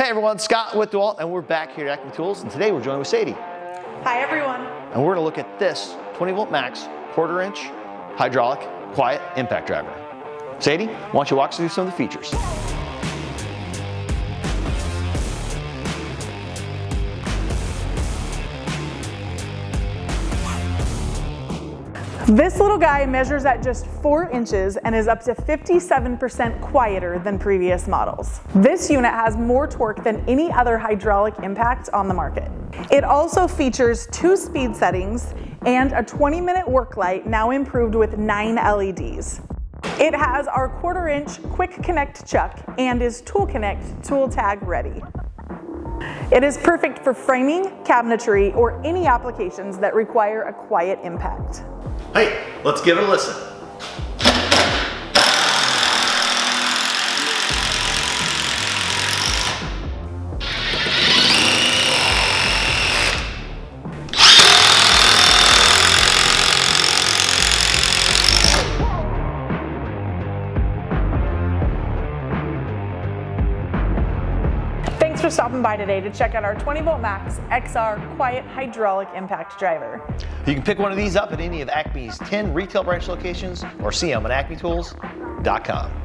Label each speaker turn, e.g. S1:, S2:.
S1: Hey everyone, Scott with DEWALT, and we're back here at Acme Tools, and today we're joined with Sadie.
S2: Hi everyone.
S1: And we're gonna look at this 20-volt MAX 1/4 inch hydraulic quiet impact driver. Sadie, why don't you walk us through some of the features?
S2: This little guy measures at just 4 inches and is up to 57% quieter than previous models. This unit has more torque than any other hydraulic impact on the market. It also features 2 speed settings and a 20-minute work light, now improved with 9 LEDs. It has our 1/4 inch quick connect chuck and is tool connect tool tag ready. It is perfect for framing, cabinetry, or any applications that require a quiet impact.
S1: Hey, let's give it a listen.
S2: Thanks for stopping by today to check out our 20-volt MAX XR Quiet Hydraulic Impact Driver.
S1: You can pick one of these up at any of Acme's 10 retail branch locations or see them at acmetools.com.